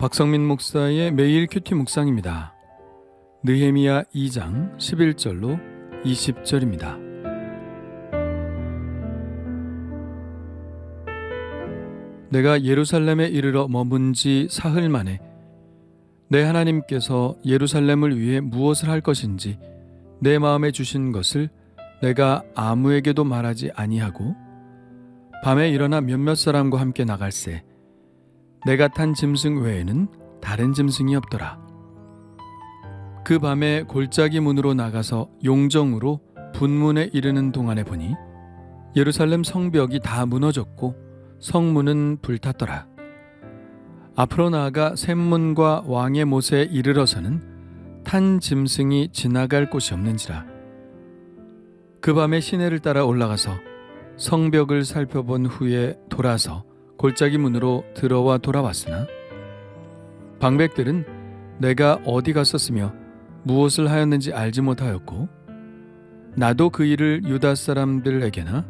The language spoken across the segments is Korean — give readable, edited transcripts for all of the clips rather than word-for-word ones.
박성민 목사의 매일 큐티 묵상입니다. 느헤미야 2장 11절로 20절입니다. 내가 예루살렘에 이르러 머문 지 사흘 만에 내 하나님께서 예루살렘을 위해 무엇을 할 것인지 내 마음에 주신 것을 내가 아무에게도 말하지 아니하고 밤에 일어나 몇몇 사람과 함께 나갈새 내가 탄 짐승 외에는 다른 짐승이 없더라. 그 밤에 골짜기 문으로 나가서 용정으로 분문에 이르는 동안에 보니 예루살렘 성벽이 다 무너졌고 성문은 불탔더라. 앞으로 나아가 샘문과 왕의 못에 이르러서는 탄 짐승이 지나갈 곳이 없는지라. 그 밤에 시내를 따라 올라가서 성벽을 살펴본 후에 돌아서 골짜기 문으로 들어와 돌아왔으나 방백들은 내가 어디 갔었으며 무엇을 하였는지 알지 못하였고 나도 그 일을 유다 사람들에게나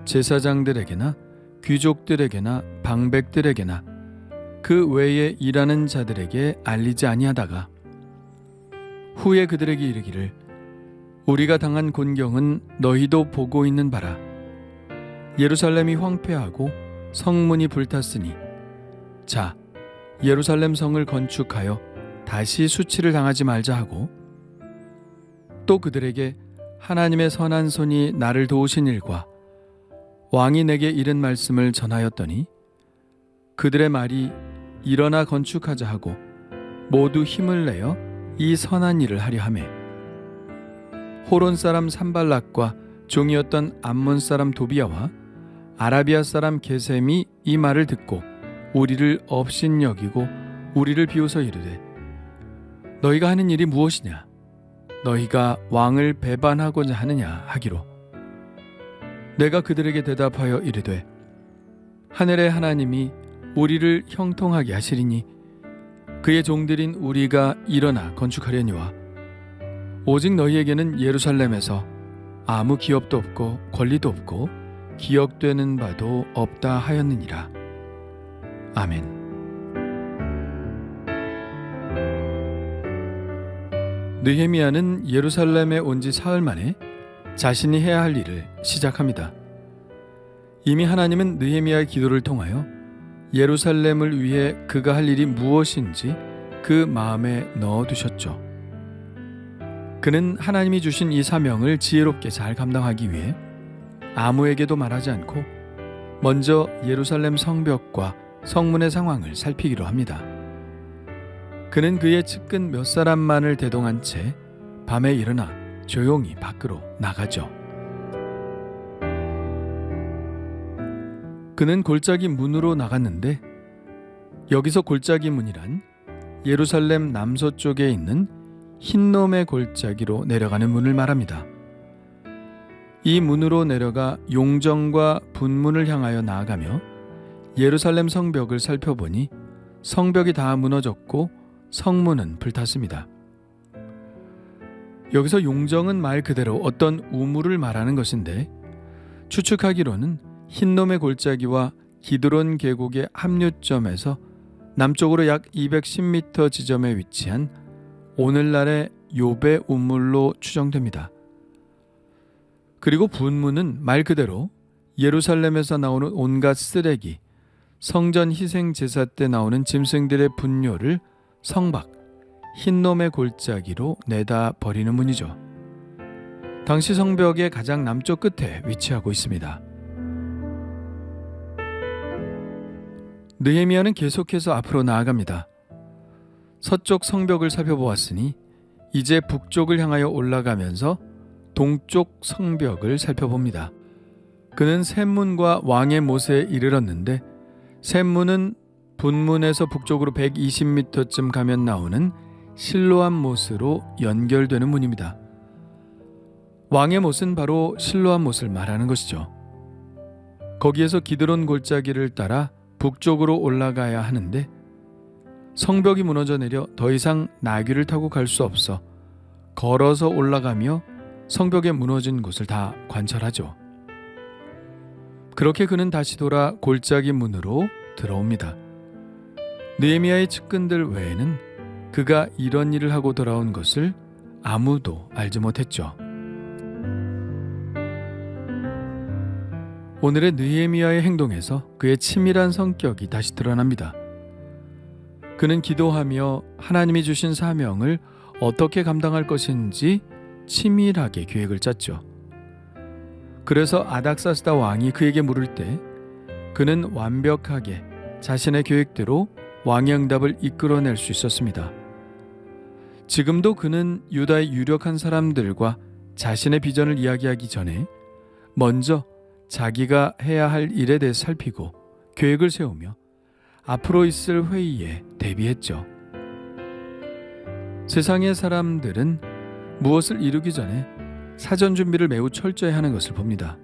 제사장들에게나 귀족들에게나 방백들에게나 그 외에 일하는 자들에게 알리지 아니하다가 후에 그들에게 이르기를 우리가 당한 곤경은 너희도 보고 있는 바라. 예루살렘이 황폐하고 성문이 불탔으니 자 예루살렘 성을 건축하여 다시 수치를 당하지 말자 하고 또 그들에게 하나님의 선한 손이 나를 도우신 일과 왕이 내게 이른 말씀을 전하였더니 그들의 말이 일어나 건축하자 하고 모두 힘을 내어 이 선한 일을 하려 하매 호론 사람 산발락과 종이었던 암몬 사람 도비아와 아라비아 사람 게셈이 이 말을 듣고 우리를 업신여기고 우리를 비웃어 이르되 너희가 하는 일이 무엇이냐? 너희가 왕을 배반하고자 하느냐 하기로 내가 그들에게 대답하여 이르되 하늘의 하나님이 우리를 형통하게 하시리니 그의 종들인 우리가 일어나 건축하려니와 오직 너희에게는 예루살렘에서 아무 기업도 없고 권리도 없고 기억되는 바도 없다 하였느니라. 아멘. 느헤미야는 예루살렘에 온 지 사흘 만에 자신이 해야 할 일을 시작합니다. 이미 하나님은 느헤미야의 기도를 통하여 예루살렘을 위해 그가 할 일이 무엇인지 그 마음에 넣어두셨죠. 그는 하나님이 주신 이 사명을 지혜롭게 잘 감당하기 위해 아무에게도 말하지 않고 먼저 예루살렘 성벽과 성문의 상황을 살피기로 합니다. 그는 그의 측근 몇 사람만을 대동한 채 밤에 일어나 조용히 밖으로 나가죠. 그는 골짜기 문으로 나갔는데 여기서 골짜기 문이란 예루살렘 남서쪽에 있는 흰놈의 골짜기로 내려가는 문을 말합니다. 이 문으로 내려가 용정과 분문을 향하여 나아가며 예루살렘 성벽을 살펴보니 성벽이 다 무너졌고 성문은 불탔습니다. 여기서 용정은 말 그대로 어떤 우물을 말하는 것인데 추측하기로는 흰놈의 골짜기와 기드론 계곡의 합류점에서 남쪽으로 약 210m 지점에 위치한 오늘날의 요배 우물로 추정됩니다. 그리고 분문은 말 그대로 예루살렘에서 나오는 온갖 쓰레기, 성전 희생 제사 때 나오는 짐승들의 분뇨를 성박, 흰놈의 골짜기로 내다 버리는 문이죠. 당시 성벽의 가장 남쪽 끝에 위치하고 있습니다. 느헤미야는 계속해서 앞으로 나아갑니다. 서쪽 성벽을 살펴보았으니 이제 북쪽을 향하여 올라가면서 동쪽 성벽을 살펴봅니다. 그는 샘문과 왕의 못에 이르렀는데 샘문은 분문에서 북쪽으로 120m쯤 가면 나오는 실로암 못으로 연결되는 문입니다. 왕의 못은 바로 실로암 못을 말하는 것이죠. 거기에서 기드론 골짜기를 따라 북쪽으로 올라가야 하는데 성벽이 무너져 내려 더 이상 나귀를 타고 갈 수 없어 걸어서 올라가며 성벽에 무너진 곳을 다 관찰하죠. 그렇게 그는 다시 돌아 골짜기 문으로 들어옵니다. 느헤미야의 측근들 외에는 그가 이런 일을 하고 돌아온 것을 아무도 알지 못했죠. 오늘의 느헤미야의 행동에서 그의 치밀한 성격이 다시 드러납니다. 그는 기도하며 하나님이 주신 사명을 어떻게 감당할 것인지 치밀하게 계획을 짰죠. 그래서 아닥사스다 왕이 그에게 물을 때 그는 완벽하게 자신의 계획대로 왕의 응답을 이끌어낼 수 있었습니다. 지금도 그는 유다의 유력한 사람들과 자신의 비전을 이야기하기 전에 먼저 자기가 해야 할 일에 대해 살피고 계획을 세우며 앞으로 있을 회의에 대비했죠. 세상의 사람들은 무엇을 이루기 전에 사전 준비를 매우 철저히 하는 것을 봅니다.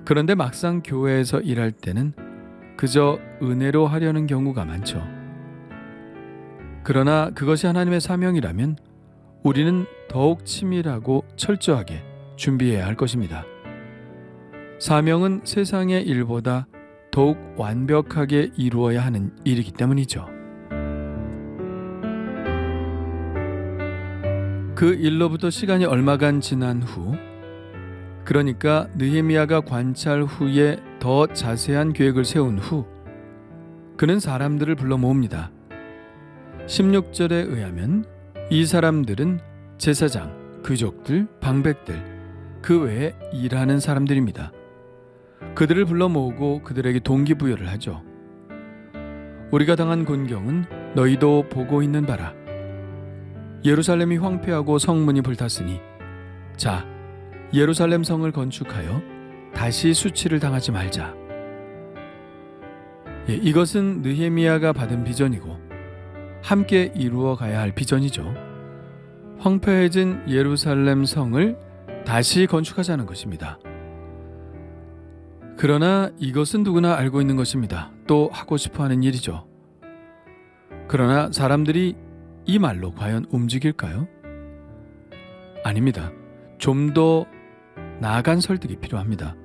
그런데 막상 교회에서 일할 때는 그저 은혜로 하려는 경우가 많죠. 그러나 그것이 하나님의 사명이라면 우리는 더욱 치밀하고 철저하게 준비해야 할 것입니다. 사명은 세상의 일보다 더욱 완벽하게 이루어야 하는 일이기 때문이죠. 그 일로부터 시간이 얼마간 지난 후, 그러니까 느헤미야가 관찰 후에 더 자세한 계획을 세운 후 그는 사람들을 불러 모읍니다. 16절에 의하면 이 사람들은 제사장, 귀족들, 방백들, 그 외에 일하는 사람들입니다. 그들을 불러 모으고 그들에게 동기부여를 하죠. 우리가 당한 곤경은 너희도 보고 있는 바라. 예루살렘이 황폐하고 성문이 불탔으니 자, 예루살렘 성을 건축하여 다시 수치를 당하지 말자. 이것은 느헤미야가 받은 비전이고 함께 이루어 가야 할 비전이죠. 황폐해진 예루살렘 성을 다시 건축하자는 것입니다. 그러나 이것은 누구나 알고 있는 것입니다. 또 하고 싶어하는 일이죠. 그러나 사람들이 이 말로 과연 움직일까요? 아닙니다. 좀 더 나아간 설득이 필요합니다.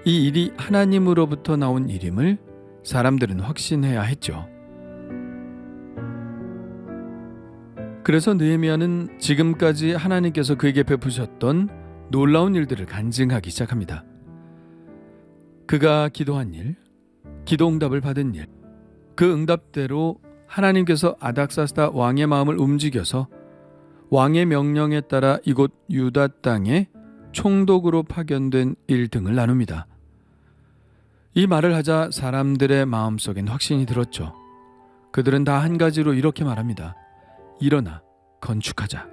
이 일이 하나님으로부터 나온 일임을 사람들은 확신해야 했죠. 그래서 느헤미야는 지금까지 하나님께서 그에게 베푸셨던 놀라운 일들을 간증하기 시작합니다. 그가 기도한 일, 기도 응답을 받은 일, 그 응답대로 하나님께서 아닥사스다 왕의 마음을 움직여서 왕의 명령에 따라 이곳 유다 땅에 총독으로 파견된 일 등을 나눕니다. 이 말을 하자 사람들의 마음속엔 확신이 들었죠. 그들은 다 한 가지로 이렇게 말합니다. 일어나 건축하자.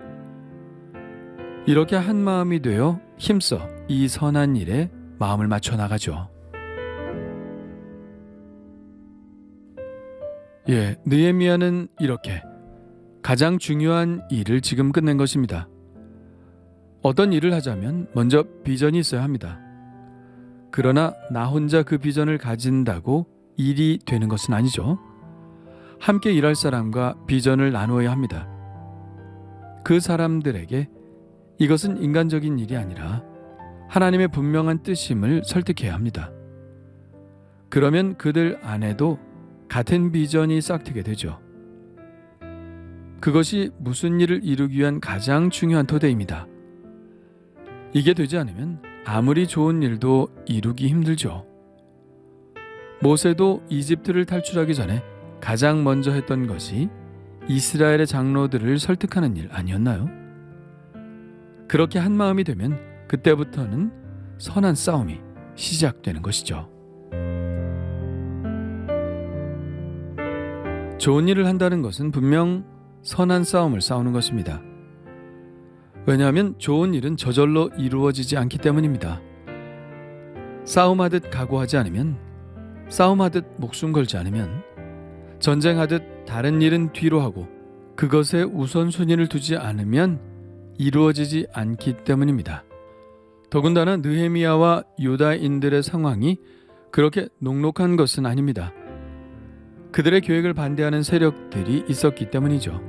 이렇게 한 마음이 되어 힘써 이 선한 일에 마음을 맞춰 나가죠. 느헤미야는 이렇게 가장 중요한 일을 지금 끝낸 것입니다. 어떤 일을 하자면 먼저 비전이 있어야 합니다. 그러나 나 혼자 그 비전을 가진다고 일이 되는 것은 아니죠. 함께 일할 사람과 비전을 나누어야 합니다. 그 사람들에게 이것은 인간적인 일이 아니라 하나님의 분명한 뜻임을 설득해야 합니다. 그러면 그들 안에도 같은 비전이 싹트게 되죠. 그것이 무슨 일을 이루기 위한 가장 중요한 토대입니다. 이게 되지 않으면 아무리 좋은 일도 이루기 힘들죠. 모세도 이집트를 탈출하기 전에 가장 먼저 했던 것이 이스라엘의 장로들을 설득하는 일 아니었나요? 그렇게 한 마음이 되면 그때부터는 선한 싸움이 시작되는 것이죠. 좋은 일을 한다는 것은 분명 선한 싸움을 싸우는 것입니다. 왜냐하면 좋은 일은 저절로 이루어지지 않기 때문입니다. 싸움하듯 각오하지 않으면, 싸움하듯 목숨 걸지 않으면, 전쟁하듯 다른 일은 뒤로 하고 그것에 우선순위를 두지 않으면 이루어지지 않기 때문입니다. 더군다나 느헤미야와 유다인들의 상황이 그렇게 녹록한 것은 아닙니다. 그들의 계획을 반대하는 세력들이 있었기 때문이죠.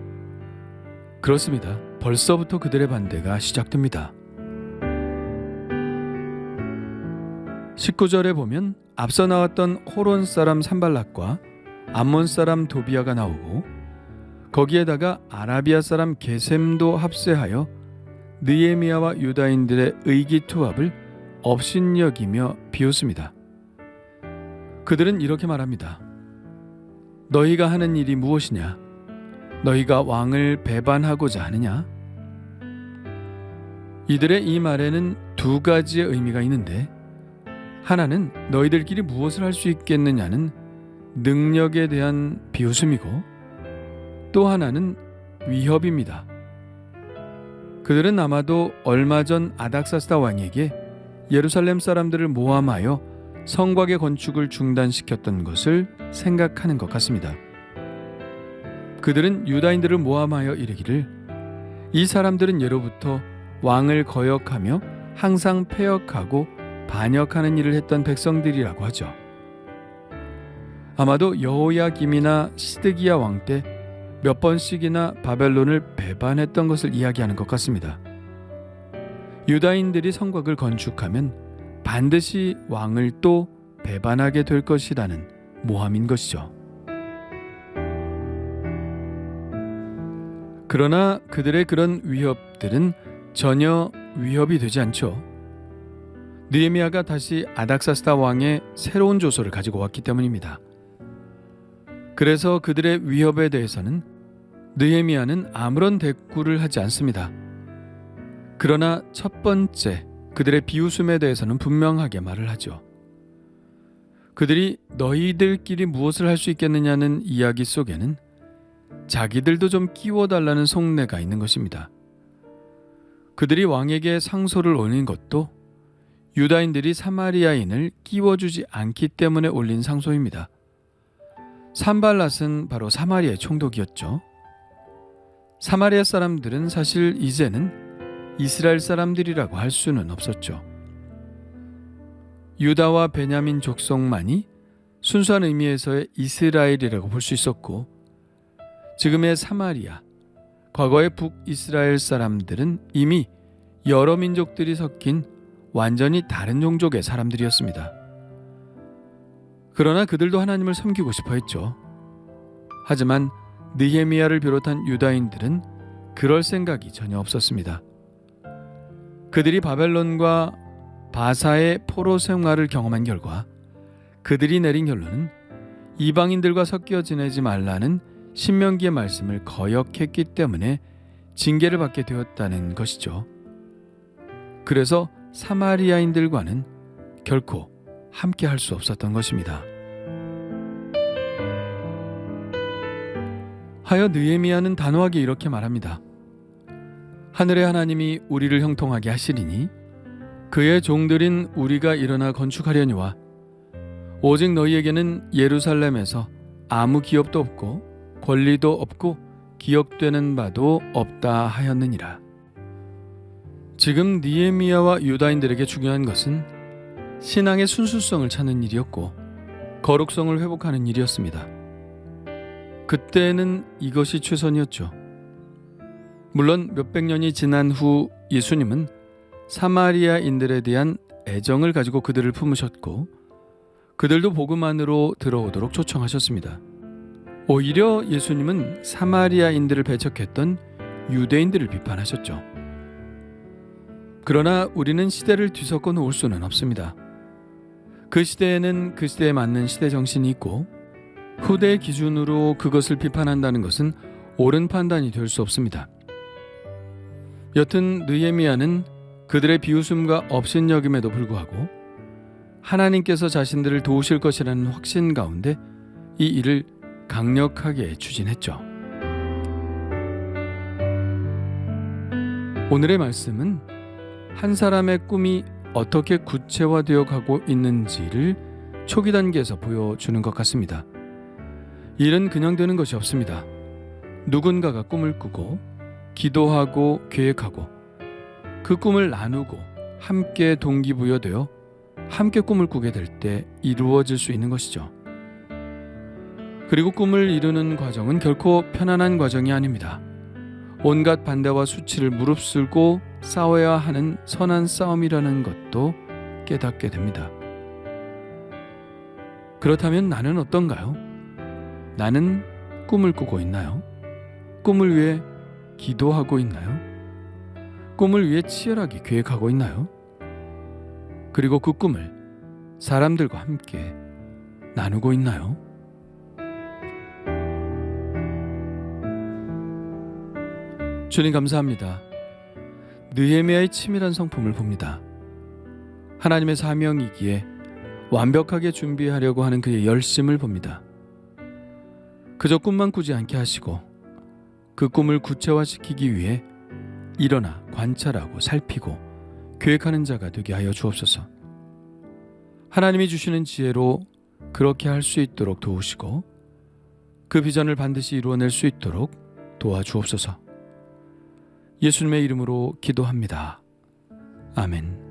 그렇습니다. 벌써부터 그들의 반대가 시작됩니다. 19절에 보면 앞서 나왔던 호론 사람 산발락과 암몬 사람 도비아가 나오고 거기에다가 아라비아 사람 게셈도 합세하여 느헤미야와 유다인들의 의기투합을 업신여기며 비웃습니다. 그들은 이렇게 말합니다. 너희가 하는 일이 무엇이냐? 너희가 왕을 배반하고자 하느냐? 이들의 이 말에는 두 가지의 의미가 있는데, 하나는 너희들끼리 무엇을 할 수 있겠느냐는 능력에 대한 비웃음이고, 또 하나는 위협입니다. 그들은 아마도 얼마 전 아닥사스다 왕에게 예루살렘 사람들을 모함하여 성곽의 건축을 중단시켰던 것을 생각하는 것 같습니다. 그들은 유다인들을 모함하여 이르기를, 이 사람들은 예로부터 왕을 거역하며 항상 패역하고 반역하는 일을 했던 백성들이라고 하죠. 아마도 여호야김이나 시드기야 왕 때 몇 번씩이나 바벨론을 배반했던 것을 이야기하는 것 같습니다. 유다인들이 성곽을 건축하면 반드시 왕을 또 배반하게 될 것이라는 모함인 것이죠. 그러나 그들의 그런 위협들은 전혀 위협이 되지 않죠. 느헤미야가 다시 아닥사스다 왕의 새로운 조서를 가지고 왔기 때문입니다. 그래서 그들의 위협에 대해서는 느헤미야는 아무런 대꾸를 하지 않습니다. 그러나 첫 번째 그들의 비웃음에 대해서는 분명하게 말을 하죠. 그들이 너희들끼리 무엇을 할 수 있겠느냐는 이야기 속에는 자기들도 좀 끼워달라는 속내가 있는 것입니다. 그들이 왕에게 상소를 올린 것도 유다인들이 사마리아인을 끼워주지 않기 때문에 올린 상소입니다. 산발랏은 바로 사마리아의 총독이었죠. 사마리아 사람들은 사실 이제는 이스라엘 사람들이라고 할 수는 없었죠. 유다와 베냐민 족속만이 순수한 의미에서의 이스라엘이라고 볼 수 있었고, 지금의 사마리아, 과거의 북이스라엘 사람들은 이미 여러 민족들이 섞인 완전히 다른 종족의 사람들이었습니다. 그러나 그들도 하나님을 섬기고 싶어 했죠. 하지만 느헤미야를 비롯한 유다인들은 그럴 생각이 전혀 없었습니다. 그들이 바벨론과 바사의 포로 생활을 경험한 결과 그들이 내린 결론은 이방인들과 섞여 지내지 말라는 신명기의 말씀을 거역했기 때문에 징계를 받게 되었다는 것이죠. 그래서 사마리아인들과는 결코 함께 할 수 없었던 것입니다. 하여 느헤미야는 단호하게 이렇게 말합니다. 하늘의 하나님이 우리를 형통하게 하시리니 그의 종들인 우리가 일어나 건축하려니와 오직 너희에게는 예루살렘에서 아무 기업도 없고 권리도 없고 기억되는 바도 없다 하였느니라. 지금 느헤미야와 유다인들에게 중요한 것은 신앙의 순수성을 찾는 일이었고 거룩성을 회복하는 일이었습니다. 그때는 이것이 최선이었죠. 물론 몇백 년이 지난 후 예수님은 사마리아인들에 대한 애정을 가지고 그들을 품으셨고 그들도 복음 안으로 들어오도록 초청하셨습니다. 오히려 예수님은 사마리아인들을 배척했던 유대인들을 비판하셨죠. 그러나 우리는 시대를 뒤섞어 놓을 수는 없습니다. 그 시대에는 그 시대에 맞는 시대 정신이 있고 후대의 기준으로 그것을 비판한다는 것은 옳은 판단이 될 수 없습니다. 여튼 느헤미야는 그들의 비웃음과 업신여김에도 불구하고 하나님께서 자신들을 도우실 것이라는 확신 가운데 이 일을 강력하게 추진했죠. 오늘의 말씀은 한 사람의 꿈이 어떻게 구체화되어 가고 있는지를 초기 단계에서 보여주는 것 같습니다. 일은 그냥 되는 것이 없습니다. 누군가가 꿈을 꾸고 기도하고 계획하고 그 꿈을 나누고 함께 동기부여되어 함께 꿈을 꾸게 될 때 이루어질 수 있는 것이죠. 그리고 꿈을 이루는 과정은 결코 편안한 과정이 아닙니다. 온갖 반대와 수치를 무릅쓰고 싸워야 하는 선한 싸움이라는 것도 깨닫게 됩니다. 그렇다면 나는 어떤가요? 나는 꿈을 꾸고 있나요? 꿈을 위해 기도하고 있나요? 꿈을 위해 치열하게 계획하고 있나요? 그리고 그 꿈을 사람들과 함께 나누고 있나요? 주님 감사합니다. 느헤미야의 치밀한 성품을 봅니다. 하나님의 사명이기에 완벽하게 준비하려고 하는 그의 열심을 봅니다. 그저 꿈만 꾸지 않게 하시고 그 꿈을 구체화시키기 위해 일어나 관찰하고 살피고 계획하는 자가 되게 하여 주옵소서. 하나님이 주시는 지혜로 그렇게 할 수 있도록 도우시고 그 비전을 반드시 이루어낼 수 있도록 도와주옵소서. 예수님의 이름으로 기도합니다. 아멘.